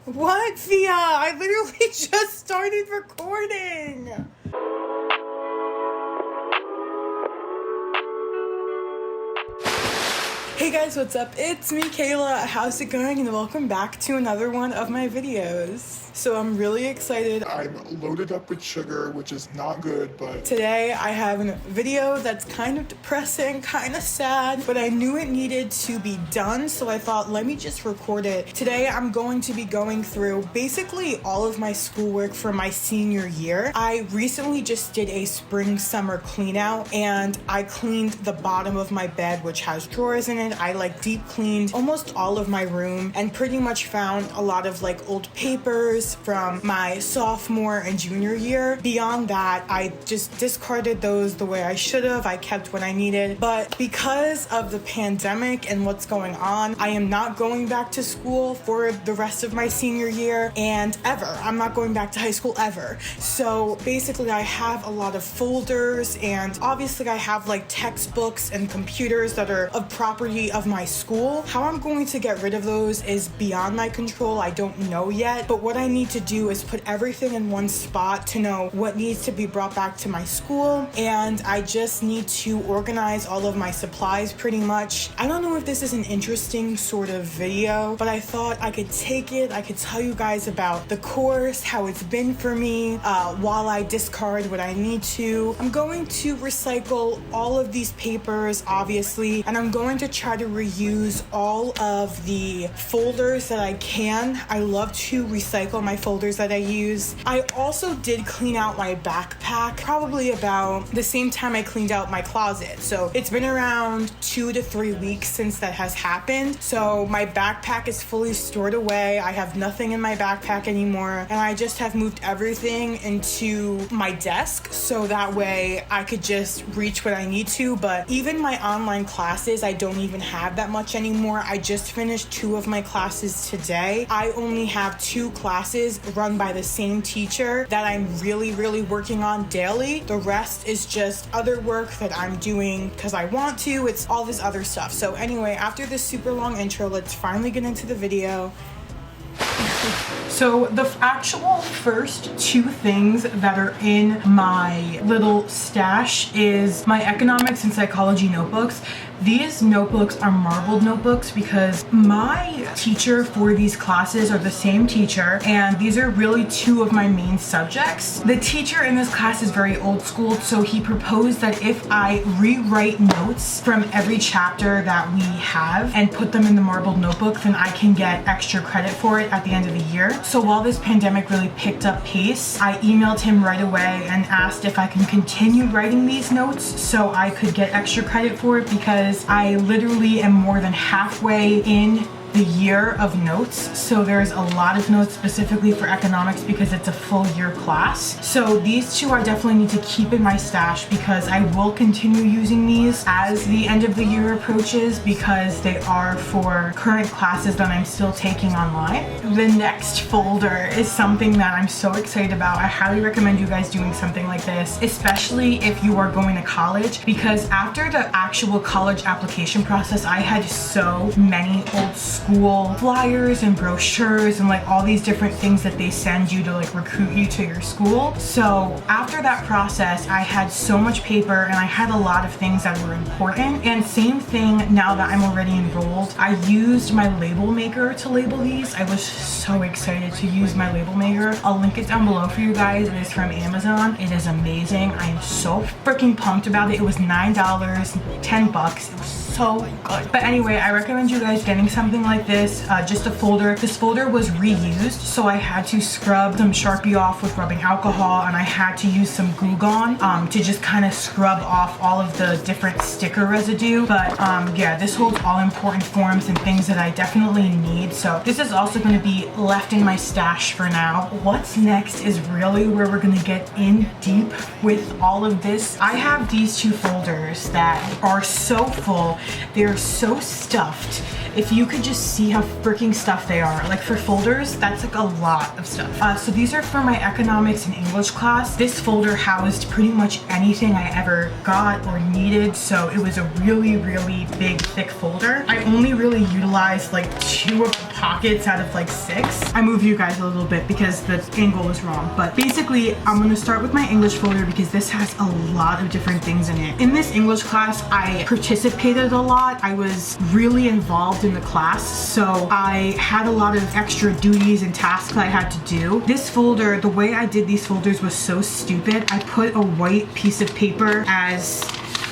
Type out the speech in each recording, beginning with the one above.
What, Fia? I literally just started recording. Hey guys, what's up? It's me, Kayla. How's it going? And welcome back to another one of my videos. So I'm really excited. I'm loaded up with sugar, which is not good, but today I have a video that's kind of depressing, kind of sad, but I knew it needed to be done, so I thought, let me just record it. Today I'm going to be going through basically all of my schoolwork for my senior year. I recently just did a spring-summer clean out, and I cleaned the bottom of my bed, which has drawers in it. I deep cleaned almost all of my room and pretty much found a lot of old papers from my sophomore and junior year. Beyond that, I just discarded those the way I should have. I kept what I needed, but because of the pandemic and what's going on, I am not going back to school for the rest of my senior year and ever. I'm not going back to high school ever. So basically I have a lot of folders, and obviously I have textbooks and computers that are of property of my school. How I'm going to get rid of those is beyond my control. I don't know yet, but what I need to do is put everything in one spot to know what needs to be brought back to my school, and I just need to organize all of my supplies pretty much. I don't know if this is an interesting sort of video, but I thought I could take it. I could tell you guys about the course, how it's been for me, while I discard what I need to. I'm going to recycle all of these papers, obviously, and I'm going to try to reuse all of the folders that I can. I love to recycle my folders that I use. I also did clean out my backpack probably about the same time I cleaned out my closet. So it's been around 2 to 3 weeks since that has happened. So my backpack is fully stored away. I have nothing in my backpack anymore, and I just have moved everything into my desk so that way I could just reach what I need to. But even my online classes, I don't even have that much anymore. I just finished 2 of my classes today. I only have 2 classes run by the same teacher that I'm really working on daily. The rest is just other work that I'm doing because I want to. It's all this other stuff. So anyway, after this super long intro, let's finally get into the video. So the actual first 2 things that are in my little stash is my economics and psychology notebooks. These notebooks are marbled notebooks because my teacher for these classes are the same teacher, and these are really 2 of my main subjects. The teacher in this class is very old school, so he proposed that if I rewrite notes from every chapter that we have and put them in the marbled notebook, then I can get extra credit for it at the end of the year. So while this pandemic really picked up pace, I emailed him right away and asked if I can continue writing these notes so I could get extra credit for it, because I literally am more than halfway in the year of notes. So there's a lot of notes specifically for economics because it's a full year class. So these 2 I definitely need to keep in my stash because I will continue using these as the end of the year approaches because they are for current classes that I'm still taking online. The next folder is something that I'm so excited about. I highly recommend you guys doing something like this, especially if you are going to college, because after the actual college application process, I had so many old school flyers and brochures and all these different things that they send you to recruit you to your school. So after that process, I had so much paper and I had a lot of things that were important. And same thing now that I'm already enrolled, I used my label maker to label these. I was so excited to use my label maker. I'll link it down below for you guys. It is from Amazon. It is amazing. I am so freaking pumped about it. It was $9, 10 bucks. It was so good. But anyway, I recommend you guys getting something like this, just a folder. This folder was reused, so I had to scrub some Sharpie off with rubbing alcohol, and I had to use some Glue Gun to just kind of scrub off all of the different sticker residue. But yeah, this holds all important forms and things that I definitely need. So this is also going to be left in my stash for now. What's next is really where we're going to get in deep with all of this. I have these 2 folders that are so full. They're so stuffed. If you could just see how freaking stuffed they are. For folders, that's a lot of stuff. So these are for my economics and English class. This folder housed pretty much anything I ever got or needed, so it was a really big thick folder. I only really utilized 2 of the pockets out of like 6. I moved you guys a little bit because the angle was wrong, but basically I'm gonna start with my English folder because this has a lot of different things in it. In this English class, I participated a lot. I was really involved in the class, so I had a lot of extra duties and tasks that I had to do. This folder, the way I did these folders was so stupid. I put a white piece of paper as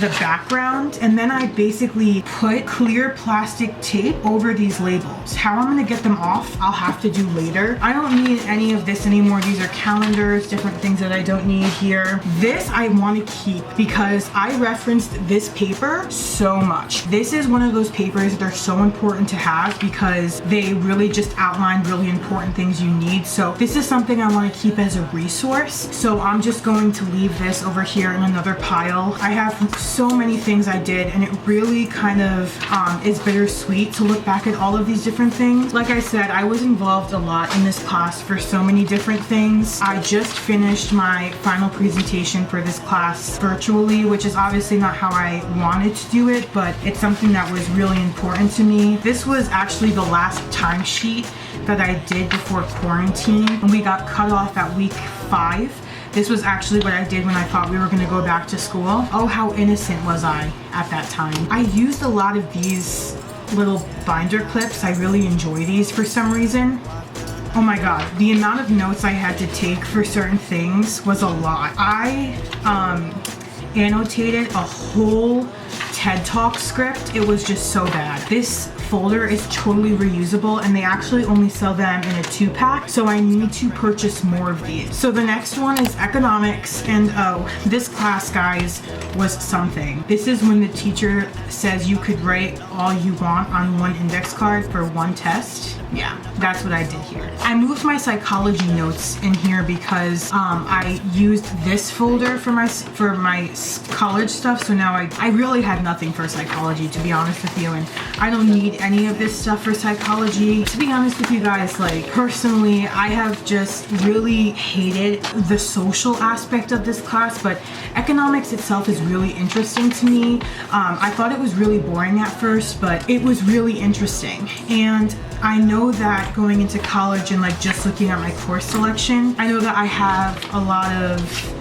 the background, and then I basically put clear plastic tape over these labels. How I'm gonna get them off, I'll have to do later. I don't need any of this anymore. These are calendars, different things that I don't need here. This I want to keep because I referenced this paper so much. This is one of those papers that are so important to have because they really just outline really important things you need. So this is something I want to keep as a resource. So I'm just going to leave this over here in another pile. I have so many things I did, and it really kind of is bittersweet to look back at all of these different things. Like I said, I was involved a lot in this class for so many different things. I just finished my final presentation for this class virtually, which is obviously not how I wanted to do it, but it's something that was really important to me. This was actually the last timesheet that I did before quarantine, and we got cut off at week 5. This was actually what I did when I thought we were gonna go back to school. Oh, how innocent was I at that time. I used a lot of these little binder clips. I really enjoy these for some reason. Oh my God, the amount of notes I had to take for certain things was a lot. I annotated a whole TED Talk script. It was just so bad. This folder is totally reusable, and they actually only sell them in a 2-pack, so I need to purchase more of these. So the next one is economics, and oh, this class, guys, was something. This is when the teacher says you could write all you want on one index card for one test. Yeah, that's what I did here. I moved my psychology notes in here because I used this folder for my college stuff, so now I really had nothing for psychology, to be honest with you, and I don't need any of this stuff for psychology. To be honest with you guys, like personally, I have just really hated the social aspect of this class, but economics itself is really interesting to me. I thought it was really boring at first, but it was really interesting. And I know that going into college and like just looking at my course selection, I know that I have a lot of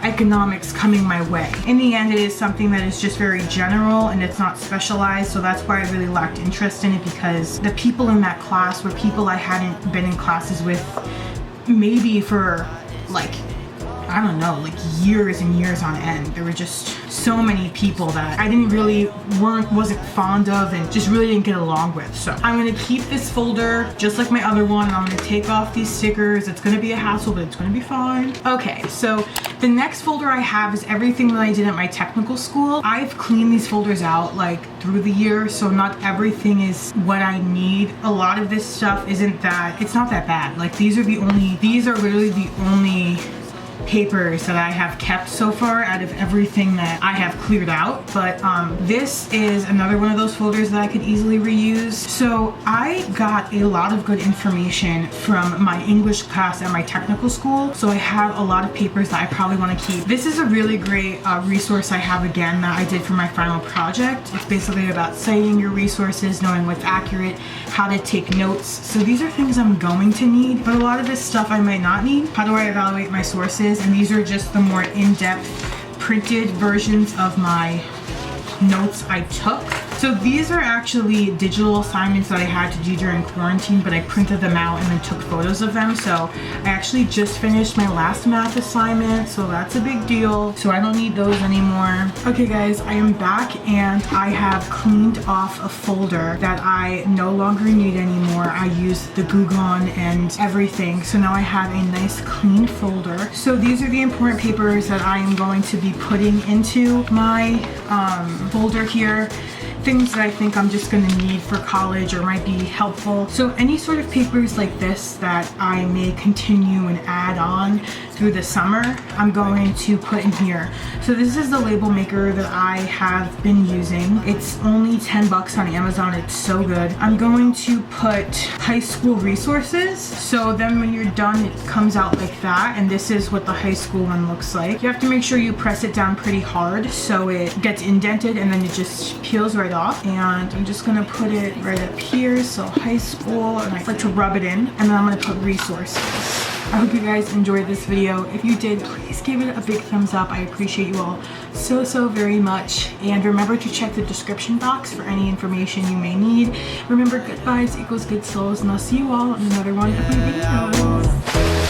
economics coming my way. In the end, it is something that is just very general and it's not specialized, so that's why I really lacked interest in it, because the people in that class were people I hadn't been in classes with maybe for like, I don't know, like years and years on end. There were just so many people that I wasn't fond of and just really didn't get along with. So I'm gonna keep this folder just like my other one. I'm gonna take off these stickers. It's gonna be a hassle, but it's gonna be fine. Okay, so the next folder I have is everything that I did at my technical school. I've cleaned these folders out like through the year, so not everything is what I need. A lot of this stuff it's not that bad. Like these are literally the only papers that I have kept so far out of everything that I have cleared out, but this is another one of those folders that I could easily reuse. So I got a lot of good information from my English class at my technical school, so I have a lot of papers that I probably want to keep. This is a really great resource I have again that I did for my final project. It's basically about citing your resources, knowing what's accurate, how to take notes. So these are things I'm going to need, but a lot of this stuff I might not need. How do I evaluate my sources? And these are just the more in-depth printed versions of my notes I took. So these are actually digital assignments that I had to do during quarantine, but I printed them out and then took photos of them. So I actually just finished my last math assignment, so that's a big deal. So I don't need those anymore. Okay guys, I am back and I have cleaned off a folder that I no longer need anymore. I used the Goo Gone and everything, so now I have a nice clean folder. So these are the important papers that I am going to be putting into my folder here. Things that I think I'm just gonna need for college or might be helpful. So any sort of papers like this that I may continue and add on through the summer, I'm going to put in here. So this is the label maker that I have been using. It's only 10 bucks on Amazon. It's so good. I'm going to put high school resources. So then when you're done, it comes out like that. And this is what the high school one looks like. You have to make sure you press it down pretty hard so it gets indented and then it just peels right off, and I'm just gonna put it right up here. So high school, and I like to rub it in, and then I'm gonna put resources. I hope you guys enjoyed this video. If you did, please give it a big thumbs up. I appreciate you all so very much. And remember to check the description box for any information you may need. Remember, good vibes equals good souls, and I'll see you all in another one of my videos.